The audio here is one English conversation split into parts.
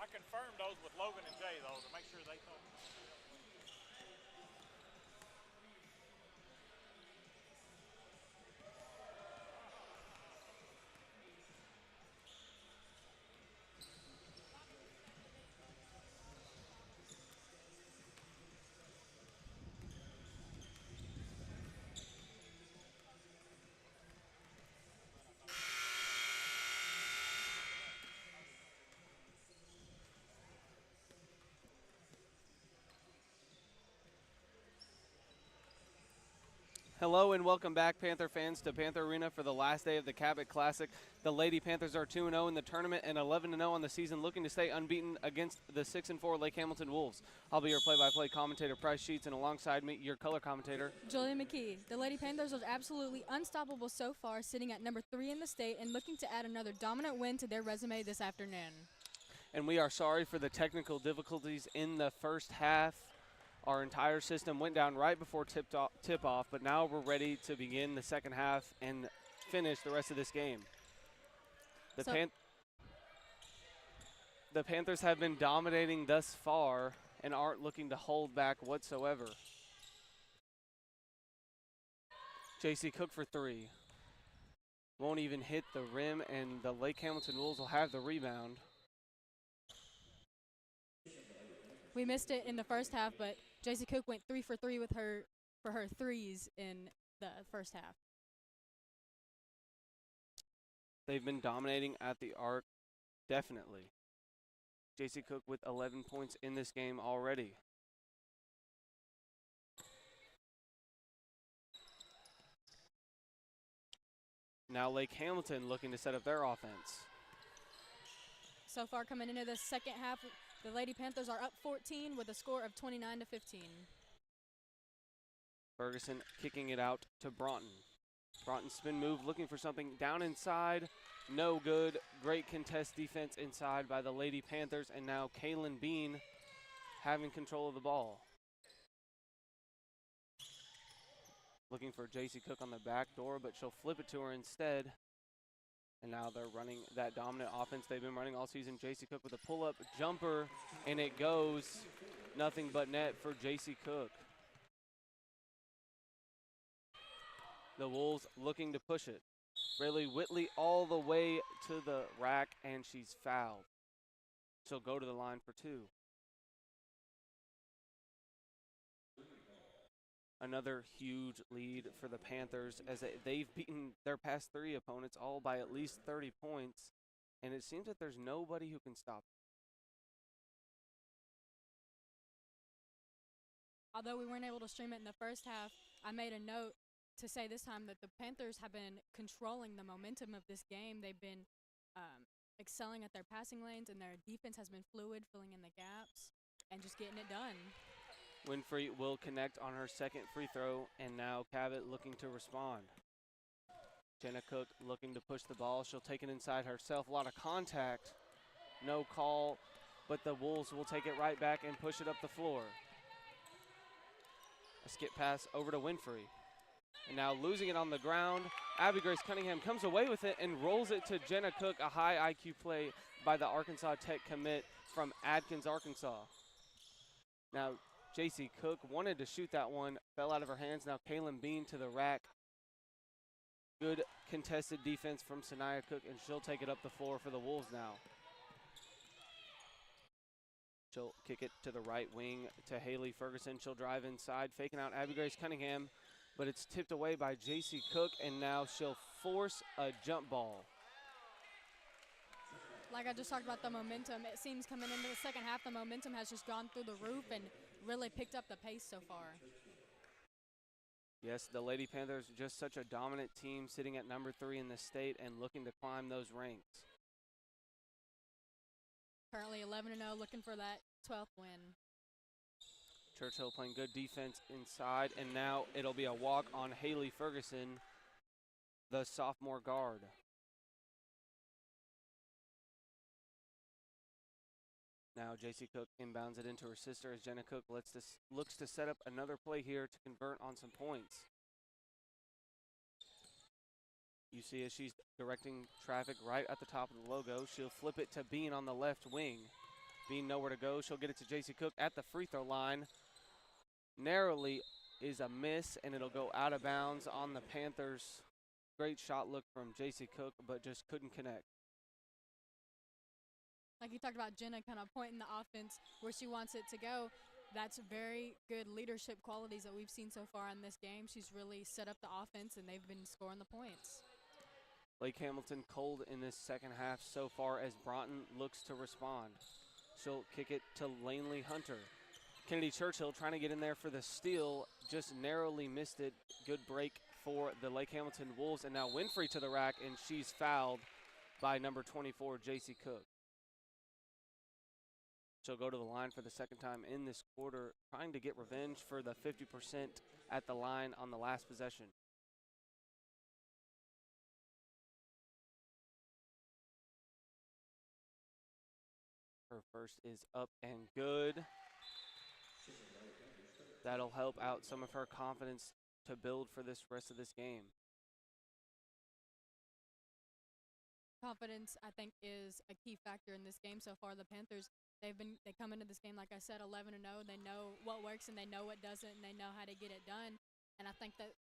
I confirmed those with Logan and Jay, though, to make sure they told me. Hello and welcome back, Panther fans, to Panther Arena for the last day of the Cabot Classic. The Lady Panthers are 2-0 in the tournament and 11-0 on the season, looking to stay unbeaten against the 6-4 Lake Hamilton Wolves. I'll be your play-by-play commentator, Price Sheets, and alongside me, your color commentator, Julia McKee. The Lady Panthers are absolutely unstoppable so far, sitting at number 3 in the state and looking to add another dominant win to their resume this afternoon. and we are sorry for the technical difficulties in the first half. Our entire system went down right before tip-off, but now we're ready to begin the second half and finish the rest of this game. The Panthers have been dominating thus far and aren't looking to hold back whatsoever. J.C. Cook for three. Won't even hit the rim, and the Lake Hamilton Wolves will have the rebound. We missed it in the first half, but J.C. Cook went 3 for 3 with her threes in the first half. They've been dominating at the arc, definitely. J.C. Cook with 11 points in this game already. Now Lake Hamilton looking to set up their offense. So far coming into the second half, the Lady Panthers are up 14 with a score of 29-15. Ferguson kicking it out to Broughton. Broughton spin move, looking for something down inside. No good. Great contest defense inside by the Lady Panthers, and now Kaylin Bean having control of the ball. Looking for J.C. Cook on the back door, but she'll flip it to her instead. And now they're running that dominant offense they've been running all season. J.C. Cook with a pull-up jumper, and it goes nothing but net for J.C. Cook. The Wolves looking to push it. Rayleigh Whitley all the way to the rack, and she's fouled. She'll go to the line for two. Another huge lead for the Panthers as they've beaten their past three opponents all by at least 30 points, and it seems that there's nobody who can stop them. Although we weren't able to stream it in the first half, I made a note to say this time that the Panthers have been controlling the momentum of this game. They've been excelling at their passing lanes, and their defense has been fluid, filling in the gaps, and just getting it done. Winfrey will connect on her second free throw, and now Cabot looking to respond. Jenna Cook looking to push the ball. She'll take it inside herself. A lot of contact. No call, but the Wolves will take it right back and push it up the floor. A skip pass over to Winfrey. And now losing it on the ground, Abby Grace Cunningham comes away with it and rolls it to Jenna Cook, a high IQ play by the Arkansas Tech commit from Adkins, Arkansas. Now, J.C. Cook wanted to shoot that one, fell out of her hands. Now Kaylin Bean to the rack. Good contested defense from Sanaya Cook, and she'll take it up the floor for the Wolves now. She'll kick it to the right wing to Haley Ferguson. She'll drive inside, faking out Abby Grace Cunningham, but it's tipped away by J.C. Cook, and now she'll force a jump ball. Like I just talked about the momentum, it seems coming into the second half, the momentum has just gone through the roof and really picked up the pace so far. Yes, the Lady Panthers just such a dominant team, sitting at number 3 in the state and looking to climb those ranks. Currently 11-0, looking for that 12th win. Churchill playing good defense inside, and now it'll be a walk on Haley Ferguson, the sophomore guard. Now J.C. Cook inbounds it into her sister as Jenna Cook looks to set up another play here to convert on some points. You see as she's directing traffic right at the top of the logo, she'll flip it to Bean on the left wing. Being nowhere to go, she'll get it to J.C. Cook at the free throw line. Narrowly is a miss, and it'll go out of bounds on the Panthers. Great shot look from J.C. Cook, but just couldn't connect. Like you talked about Jenna kind of pointing the offense where she wants it to go. That's very good leadership qualities that we've seen so far in this game. She's really set up the offense, and they've been scoring the points. Lake Hamilton cold in this second half so far as Broughton looks to respond. She'll kick it to Lanely Hunter. Kennedy Churchill trying to get in there for the steal, just narrowly missed it. Good break for the Lake Hamilton Wolves, and now Winfrey to the rack, and she's fouled by number 24, J.C. Cook. She'll go to the line for the second time in this quarter, trying to get revenge for the 50% at the line on the last possession. Her first is up and good. That'll help out some of her confidence to build for this rest of this game. Confidence, I think, is a key factor in this game so far. The Panthers, they come into this game, like I said, 11-0. They know what works and they know what doesn't, and they know how to get it done. And I think that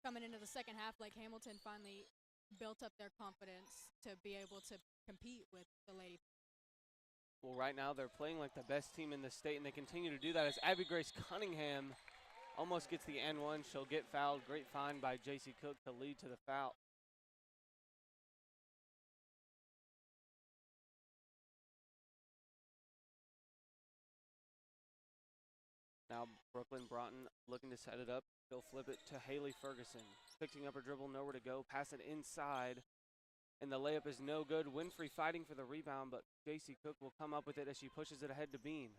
coming into the second half, Lake Hamilton finally built up their confidence to be able to compete with the Lady. Well, right now they're playing like the best team in the state, and they continue to do that as Abby Grace Cunningham almost gets the N1. She'll get fouled. Great find by J.C. Cook to lead to the foul. Now Brooklyn Broughton looking to set it up. She'll flip it to Haley Ferguson. Picking up her dribble, nowhere to go. Pass it inside. And the layup is no good. Winfrey fighting for the rebound, but J.C. Cook will come up with it as she pushes it ahead to Bean.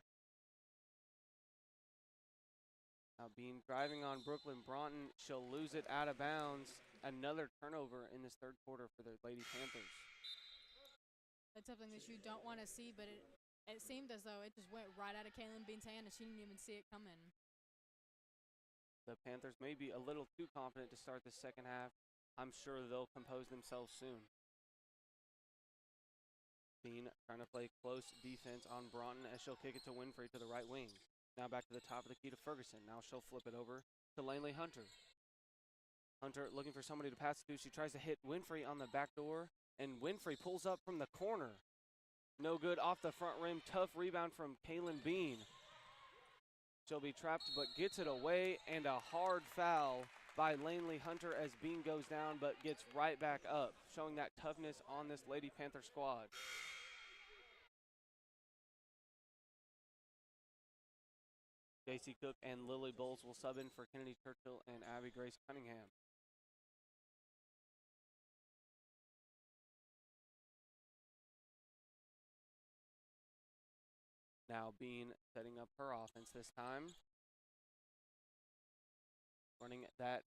Now Bean driving on Brooklyn Broughton. She'll lose it out of bounds. Another turnover in this third quarter for the Lady Panthers. That's something that you don't want to see, but it seemed as though it just went right out of Kaylin Bean's hand, and she didn't even see it coming. The Panthers may be a little too confident to start the second half. I'm sure they'll compose themselves soon. Bean trying to play close defense on Broughton as she'll kick it to Winfrey to the right wing. Now back to the top of the key to Ferguson. Now she'll flip it over to Lanely Hunter. Hunter looking for somebody to pass it to. She tries to hit Winfrey on the back door, and Winfrey pulls up from the corner. No good off the front rim. Tough rebound from Kaylin Bean. She'll be trapped but gets it away, and a hard foul by Lanely Hunter as Bean goes down but gets right back up, showing that toughness on this Lady Panther squad. J.C. Cook and Lily Bowles will sub in for Kennedy Churchill and Abby Grace Cunningham. Now Bean setting up her offense this time. Running that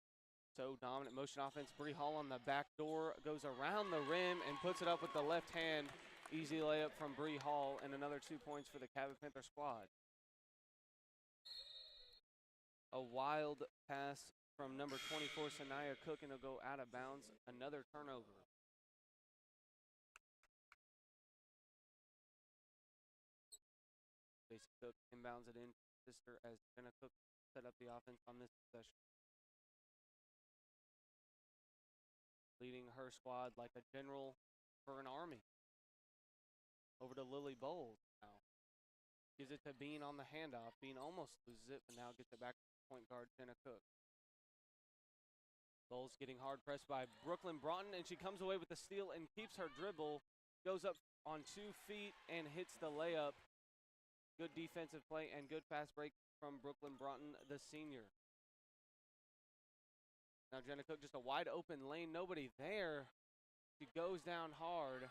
so dominant motion offense. Bree Hall on the back door goes around the rim and puts it up with the left hand. Easy layup from Bree Hall, and another 2 points for the Cabot Panther squad. A wild pass from number 24, Sanaya Cook, and it'll go out of bounds. Another turnover. J.C. Cook inbounds it in sister as Jenna Cook set up the offense on this possession. Leading her squad like a general for an army. Over to Lily Bowles now. Gives it to Bean on the handoff. Bean almost loses it, but now gets it back to point guard Jenna Cook. Bowles getting hard pressed by Brooklyn Broughton, and she comes away with the steal and keeps her dribble. Goes up on 2 feet and hits the layup. Good defensive play and good fast break from Brooklyn Broughton, the senior. Now Jenna Cook, just a wide open lane, nobody there. She goes down hard.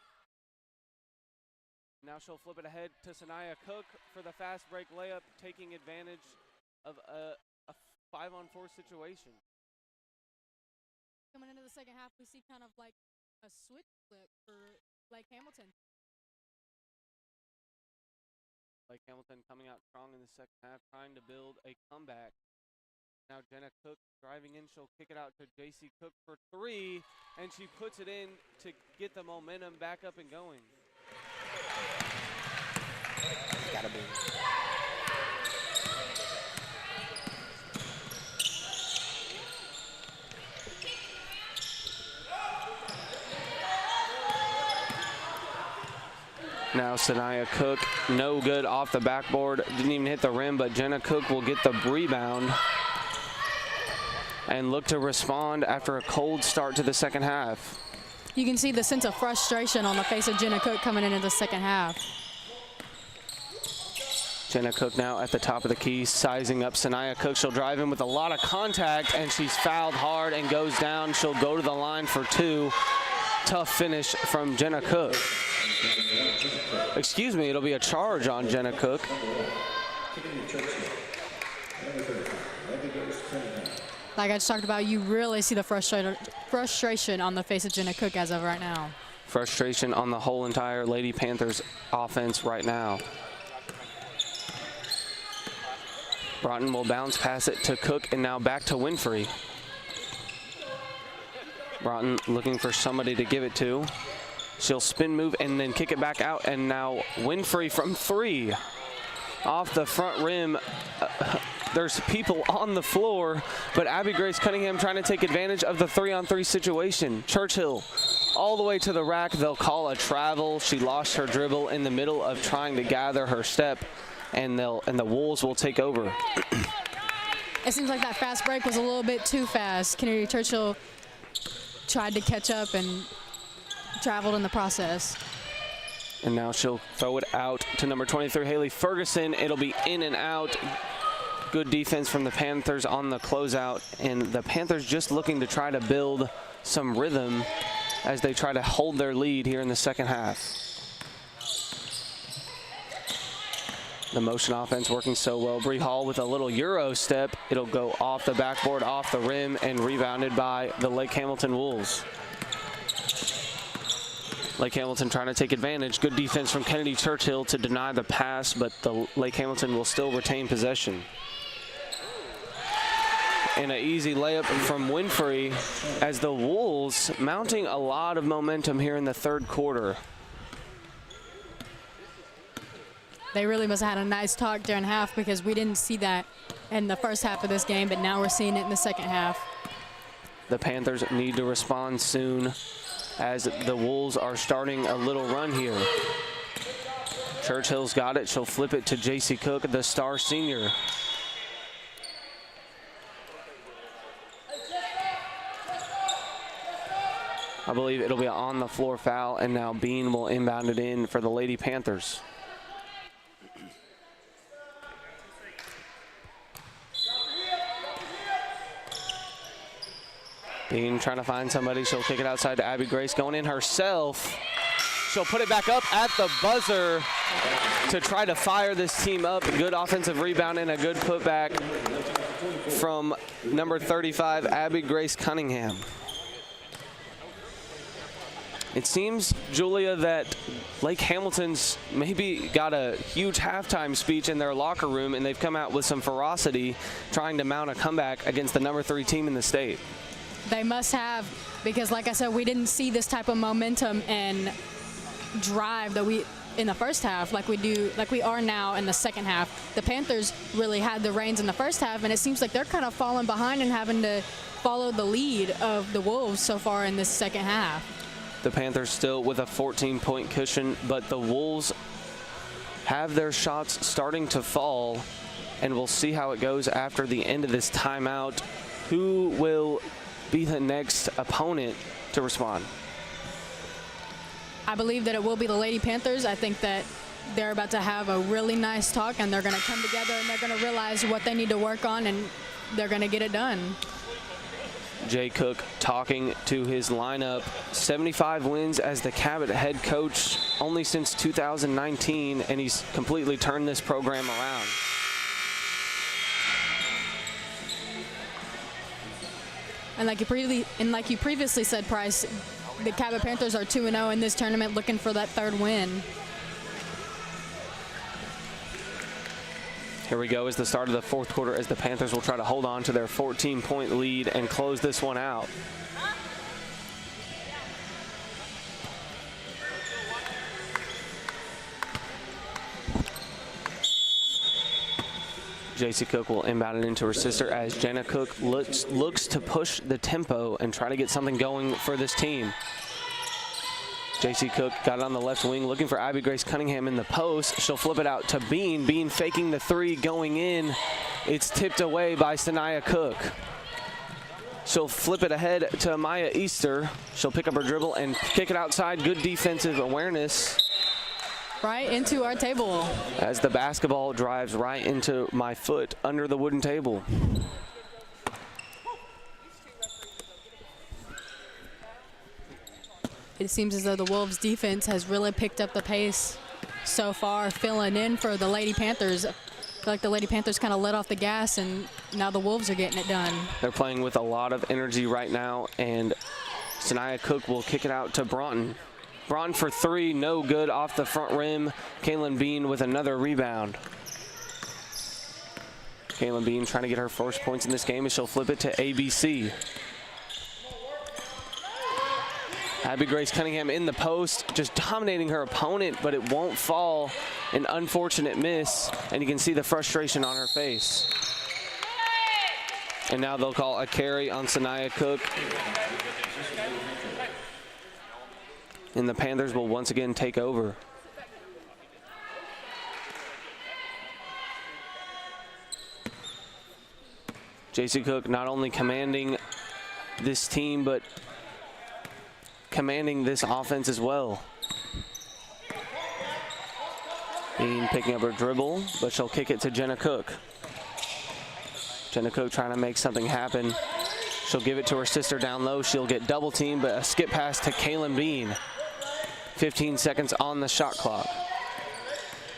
Now she'll flip it ahead to Sanaya Cook for the fast break layup, taking advantage of a 5-on-4 situation. Coming into the second half, we see kind of like a switch flip for Lake Hamilton. Lake Hamilton coming out strong in the second half, trying to build a comeback. Now Jenna Cook driving in. She'll kick it out to J.C. Cook for 3, and she puts it in to get the momentum back up and going. Now Sanaya Cook, no good off the backboard. Didn't even hit the rim, but Jenna Cook will get the rebound and look to respond after a cold start to the second half. You can see the sense of frustration on the face of Jenna Cook coming into the second half. Jenna Cook now at the top of the key, sizing up Sanaya Cook. She'll drive in with a lot of contact, and she's fouled hard and goes down. She'll go to the line for two. Tough finish from Jenna Cook. Excuse me, it'll be a charge on Jenna Cook. Like I just talked about, you really see the frustration on the face of Jenna Cook as of right now. Frustration on the whole entire Lady Panthers offense right now. Broughton will bounce pass it to Cook, and now back to Winfrey. Broughton looking for somebody to give it to. She'll spin move and then kick it back out, and now Winfrey from three. Off the front rim. There's people on the floor, but Abby Grace Cunningham trying to take advantage of the 3-on-3 situation. Churchill all the way to the rack. They'll call a travel. She lost her dribble in the middle of trying to gather her step, and the Wolves will take over. It seems like that fast break was a little bit too fast. Kennedy Churchill tried to catch up and traveled in the process. And now she'll throw it out to number 23, Haley Ferguson. It'll be in and out. Good defense from the Panthers on the closeout, and the Panthers just looking to try to build some rhythm as they try to hold their lead here in the second half. The motion offense working so well. Bree Hall with a little Euro step. It'll go off the backboard, off the rim, and rebounded by the Lake Hamilton Wolves. Lake Hamilton trying to take advantage. Good defense from Kennedy Churchill to deny the pass, but the Lake Hamilton will still retain possession. And an easy layup from Winfrey as the Wolves mounting a lot of momentum here in the third quarter. They really must have had a nice talk during half, because we didn't see that in the first half of this game, but now we're seeing it in the second half. The Panthers need to respond soon as the Wolves are starting a little run here. Churchill's got it. She'll flip it to J.C. Cook, the star senior. I believe it'll be an on-the-floor foul, and now Bean will inbound it in for the Lady Panthers. Bean trying to find somebody. She'll kick it outside to Abby Grace, going in herself. She'll put it back up at the buzzer to try to fire this team up. Good offensive rebound and a good putback from number 35, Abby Grace Cunningham. It seems, Julia, that Lake Hamilton's maybe got a huge halftime speech in their locker room, and they've come out with some ferocity trying to mount a comeback against the number 3 team in the state. They must have, because like I said, we didn't see this type of momentum and drive that we in the first half like we are now in the second half. The Panthers really had the reins in the first half, and it seems like they're kind of falling behind and having to follow the lead of the Wolves so far in this second half. The Panthers still with a 14-point cushion, but the Wolves have their shots starting to fall, and we'll see how it goes after the end of this timeout. Who will be the next opponent to respond? I believe that it will be the Lady Panthers. I think that they're about to have a really nice talk, and they're going to come together, and they're going to realize what they need to work on, and they're going to get it done. Jay Cook talking to his lineup. 75 wins as the Cabot head coach only since 2019, and he's completely turned this program around. And like you previously said, Price, the Cabot Panthers are 2-0 in this tournament, looking for that third win. Here we go as the start of the fourth quarter, as the Panthers will try to hold on to their 14-point lead and close this one out. J.C. Cook will inbound it into her sister as Jenna Cook looks to push the tempo and try to get something going for this team. JC Cook got it on the left wing, looking for Abby Grace Cunningham in the post. She'll flip it out to Bean. Bean faking the three, going in. It's tipped away by Sanaya Cook. She'll flip it ahead to Maya Easter. She'll pick up her dribble and kick it outside. Good defensive awareness. Right into our table. As the basketball drives right into my foot under the wooden table. It seems as though the Wolves defense has really picked up the pace so far, filling in for the Lady Panthers. I feel like the Lady Panthers kind of let off the gas, and now the Wolves are getting it done. They're playing with a lot of energy right now, and Sanaya Cook will kick it out to Broughton. Broughton for three, no good, off the front rim. Kaylin Bean with another rebound. Kaylin Bean trying to get her first points in this game, and she'll flip it to ABC. Abby Grace Cunningham in the post, just dominating her opponent, but it won't fall. An unfortunate miss, and you can see the frustration on her face. And now they'll call a carry on Sanaya Cook. And the Panthers will once again take over. JC Cook not only commanding this team, but commanding this offense as well. Bean picking up her dribble, but she'll kick it to Jenna Cook. Jenna Cook trying to make something happen. She'll give it to her sister down low. She'll get double teamed, but a skip pass to Kaylin Bean. 15 seconds on the shot clock.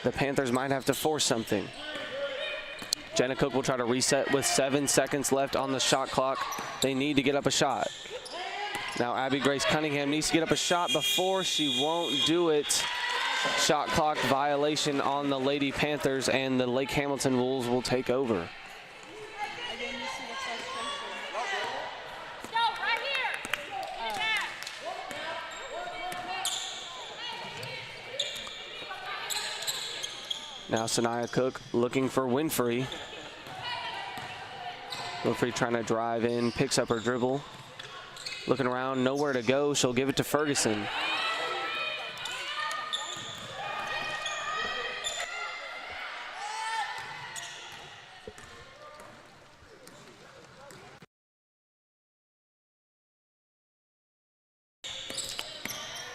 The Panthers might have to force something. Jenna Cook will try to reset with 7 seconds left on the shot clock. They need to get up a shot. Now Abby Grace Cunningham needs to get up a shot before. She won't do it. Shot clock violation on the Lady Panthers, and the Lake Hamilton Wolves will take over. Now Sanaya Cook looking for Winfrey. Winfrey trying to drive in, picks up her dribble. Looking around, nowhere to go. She'll give it to Ferguson.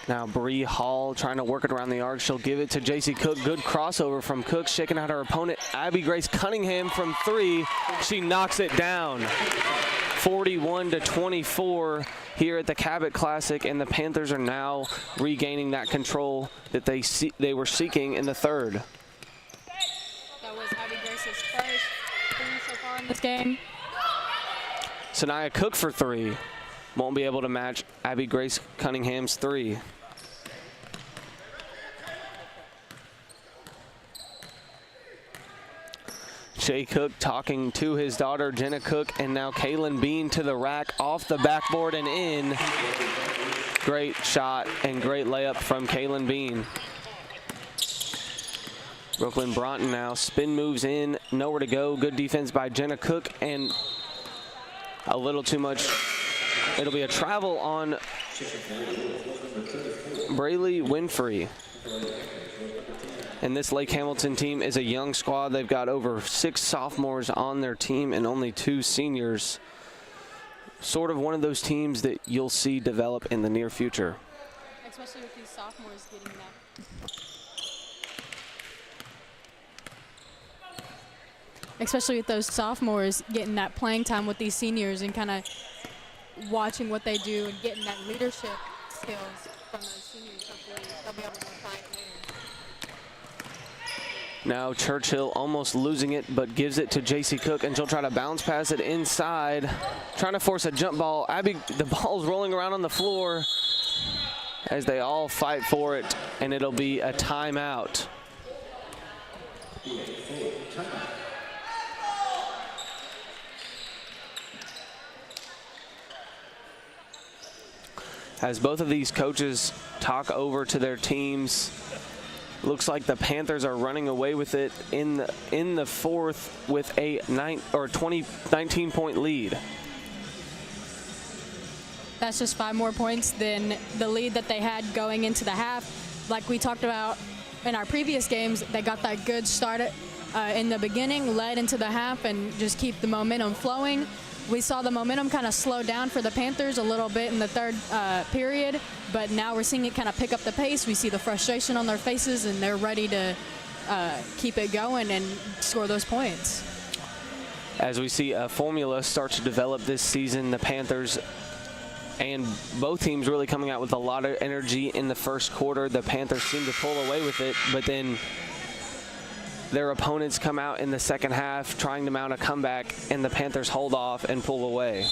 Now Bree Hall trying to work it around the arc. She'll give it to JC Cook. Good crossover from Cook, shaking out her opponent. Abby Grace Cunningham from three. She knocks it down. 41-24 here at the Cabot Classic, and the Panthers are now regaining that control that they were seeking in the third. That was Abby Grace's first three so far in this game. Sanaya Cook for three. Won't be able to match Abby Grace Cunningham's three. Jay Cook talking to his daughter, Jenna Cook, and now Kaylin Bean to the rack, off the backboard and in. Great shot and great layup from Kaylin Bean. Brooklyn Broughton now spin moves in, nowhere to go. Good defense by Jenna Cook, and a little too much. It'll be a travel on Braylee Winfrey. And this Lake Hamilton team is a young squad. They've got over 6 sophomores on their team and only 2 seniors. Sort of one of those teams that you'll see develop in the near future. Especially with these sophomores getting that. Especially with those sophomores getting that playing time with these seniors and kind of watching what they do and getting that leadership skills from those seniors. Hopefully they'll be able to apply it later. Now Churchill almost losing it, but gives it to JC Cook, and she'll try to bounce pass it inside. Trying to force a jump ball. Abby, the ball's rolling around on the floor as they all fight for it, and it'll be a timeout. As both of these coaches talk over to their teams, looks like the Panthers are running away with it in the fourth with a 19-point lead. That's just 5 more points than the lead that they had going into the half. Like we talked about in our previous games, they got that good start in the beginning, led into the half, and just keep the momentum flowing. We saw the momentum kind of slow down for the Panthers a little bit in the third period, but now we're seeing it kind of pick up the pace. We see the frustration on their faces, and they're ready to keep it going and score those points. As we see a formula start to develop this season, the Panthers and both teams really coming out with a lot of energy in the first quarter. The Panthers seem to pull away with it, but then their opponents come out in the second half trying to mount a comeback, and the Panthers hold off and pull away.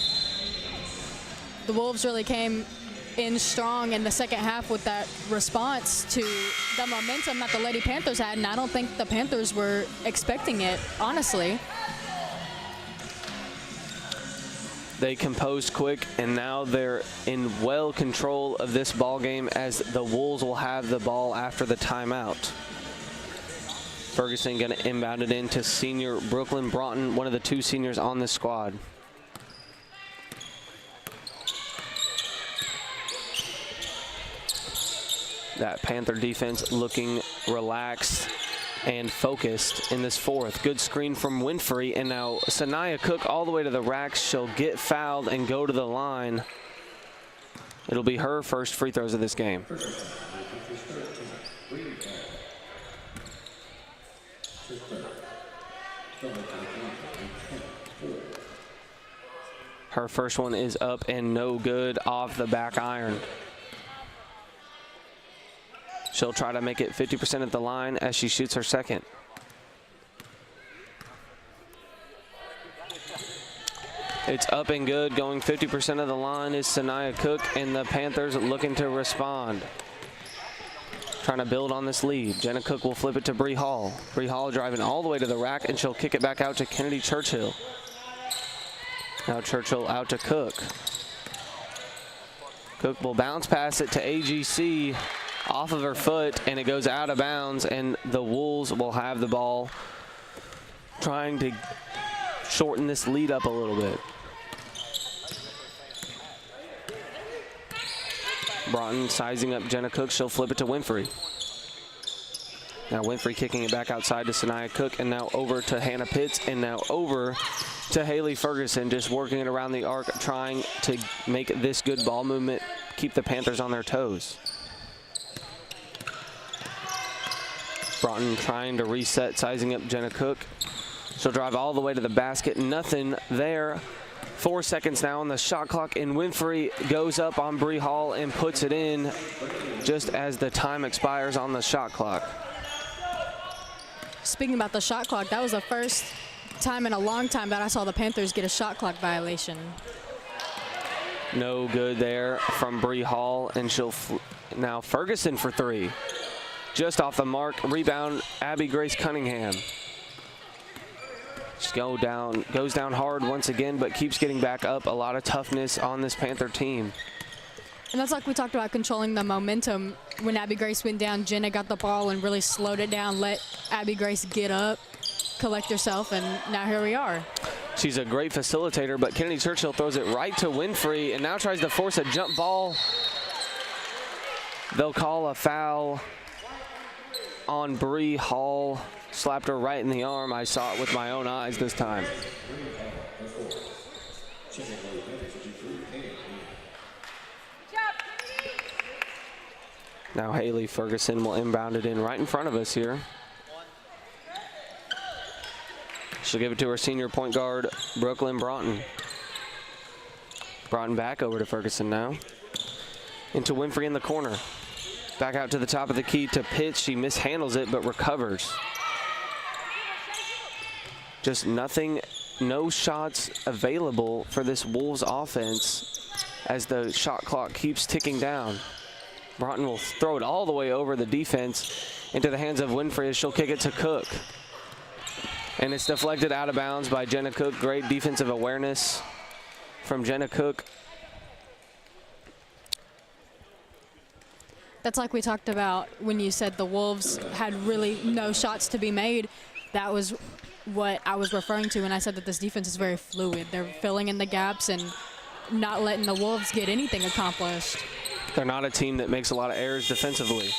The Wolves really came in strong in the second half with that response to the momentum that the Lady Panthers had, and I don't think the Panthers were expecting it, honestly. They composed quick, and now they're in well control of this ball game as the Wolves will have the ball after the timeout. Ferguson going to inbound it into senior Brooklyn Broughton, one of the 2 seniors on the squad. That Panther defense looking relaxed and focused in this fourth. Good screen from Winfrey, and now Sanaya Cook all the way to the rack. She'll get fouled and go to the line. It'll be her first free throws of this game. Her first one is up and no good off the back iron. She'll try to make it 50% at the line as she shoots her second. It's up and good. Going 50% of the line is Sanaya Cook, and the Panthers looking to respond. Trying to build on this lead. Jenna Cook will flip it to Bree Hall. Bree Hall driving all the way to the rack, and she'll kick it back out to Kennedy Churchill. Now Churchill out to Cook. Cook will bounce pass it to AGC. Off of her foot, and it goes out of bounds, and the Wolves will have the ball, trying to shorten this lead up a little bit. Broughton sizing up Jenna Cook. She'll flip it to Winfrey. Now Winfrey kicking it back outside to Sanaya Cook, and now over to Hannah Pitts, and now over to Haley Ferguson, just working it around the arc, trying to make this good ball movement, keep the Panthers on their toes. Broughton trying to reset, sizing up Jenna Cook. She'll drive all the way to the basket. Nothing there. 4 seconds now on the shot clock, and Winfrey goes up on Bree Hall and puts it in just as the time expires on the shot clock. Speaking about the shot clock, that was the first time in a long time that I saw the Panthers get a shot clock violation. No good there from Bree Hall, and she'll now Ferguson for 3. Just off the mark. Rebound, Abby Grace Cunningham. Just goes down hard once again, but keeps getting back up. A lot of toughness on this Panther team. And that's like we talked about, controlling the momentum. When Abby Grace went down, Jenna got the ball and really slowed it down, let Abby Grace get up, collect herself, and now here we are. She's a great facilitator, but Kennedy Churchill throws it right to Winfrey and now tries to force a jump ball. They'll call a foul on Bree Hall. Slapped her right in the arm. I saw it with my own eyes this time. Now Haley Ferguson will inbound it in right in front of us here. She'll give it to her senior point guard, Brooklyn Broughton. Broughton back over to Ferguson now. Into Winfrey in the corner. Back out to the top of the key to Pitts. She mishandles it, but recovers. Just nothing, no shots available for this Wolves offense as the shot clock keeps ticking down. Broughton will throw it all the way over the defense into the hands of Winfrey as she'll kick it to Cook. And it's deflected out of bounds by Jenna Cook. Great defensive awareness from Jenna Cook. That's like we talked about when you said the Wolves had really no shots to be made. That was what I was referring to when I said that this defense is very fluid. They're filling in the gaps, and not letting the Wolves get anything accomplished. They're not a team that makes a lot of errors defensively.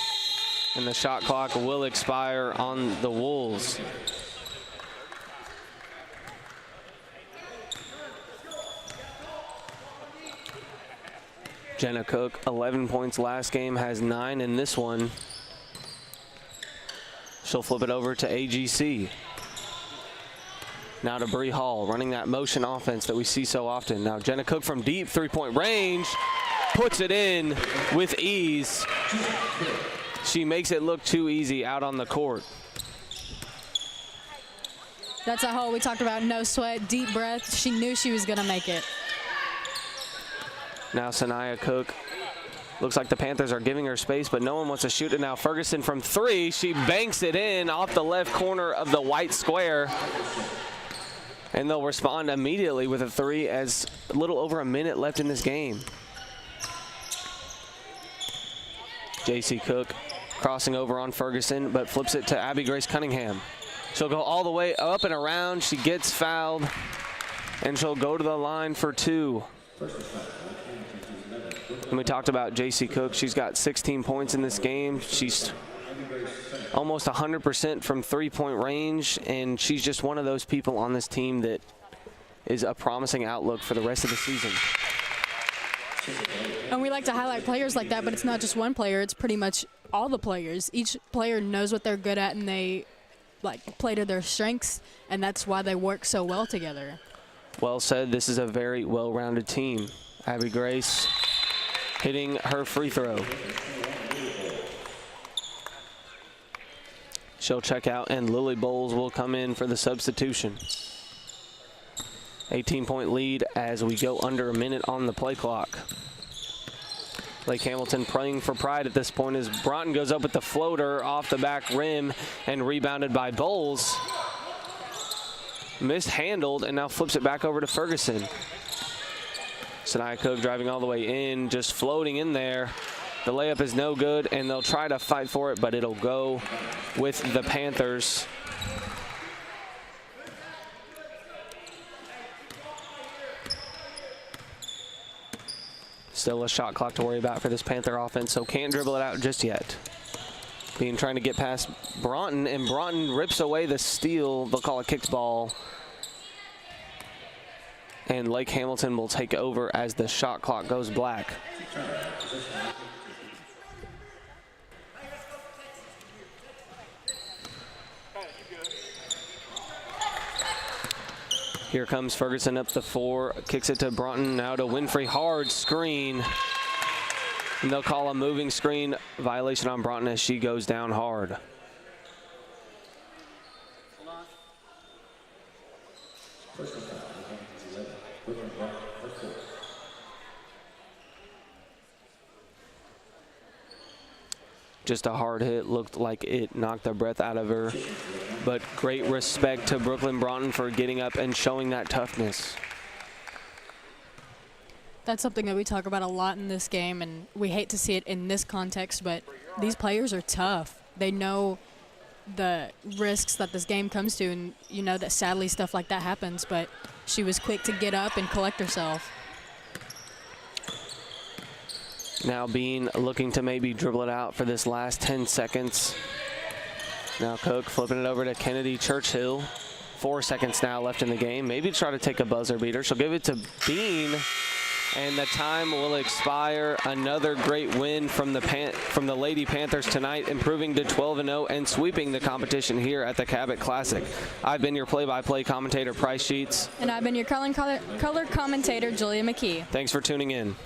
And the shot clock will expire on the Wolves. Jenna Cook, 11 points last game, has 9 in this one. She'll flip it over to AGC. Now to Bree Hall, running that motion offense that we see so often. Now Jenna Cook from deep three-point range, puts it in with ease. She makes it look too easy out on the court. That's a hole we talked about, no sweat, deep breath. She knew she was going to make it. Now Sanaya Cook, looks like the Panthers are giving her space, but no one wants to shoot it now. Ferguson from 3, she banks it in off the left corner of the white square. And they'll respond immediately with a 3 as a little over a minute left in this game. JC Cook crossing over on Ferguson, but flips it to Abby Grace Cunningham. She'll go all the way up and around. She gets fouled, and she'll go to the line for 2. And we talked about JC Cook. She's got 16 points in this game. She's almost 100% from three-point range, and she's just one of those people on this team that is a promising outlook for the rest of the season. And we like to highlight players like that, but it's not just one player. It's pretty much all the players. Each player knows what they're good at, and they play to their strengths, and that's why they work so well together. Well said. This is a very well-rounded team. Abby Grace hitting her free throw. She'll check out, and Lily Bowles will come in for the substitution. 18-point lead as we go under a minute on the play clock. Lake Hamilton praying for pride at this point as Broughton goes up with the floater off the back rim and rebounded by Bowles. Mishandled and now flips it back over to Ferguson. Sanaya Cook driving all the way in, just floating in there. The layup is no good, and they'll try to fight for it, but it'll go with the Panthers. Still a shot clock to worry about for this Panther offense, so can't dribble it out just yet. Being trying to get past Broughton, and Broughton rips away the steal. They'll call a kicked ball. And Lake Hamilton will take over as the shot clock goes black. Here comes Ferguson up the 4, kicks it to Broughton, now to Winfrey, hard screen. And they'll call a moving screen violation on Broughton as she goes down hard. Just a hard hit, looked like it knocked the breath out of her. But great respect to Brooklyn Broughton for getting up and showing that toughness. That's something that we talk about a lot in this game, and we hate to see it in this context, but these players are tough. They know the risks that this game comes to, and you know that sadly stuff like that happens, but she was quick to get up and collect herself. Now Bean looking to maybe dribble it out for this last 10 seconds. Now Cook flipping it over to Kennedy Churchill. 4 seconds now left in the game. Maybe try to take a buzzer beater. She'll give it to Bean, and the time will expire. Another great win from the Lady Panthers tonight, improving to 12-0 and sweeping the competition here at the Cabot Classic. I've been your play-by-play commentator, Price Sheets. And I've been your color commentator, Julia McKee. Thanks for tuning in.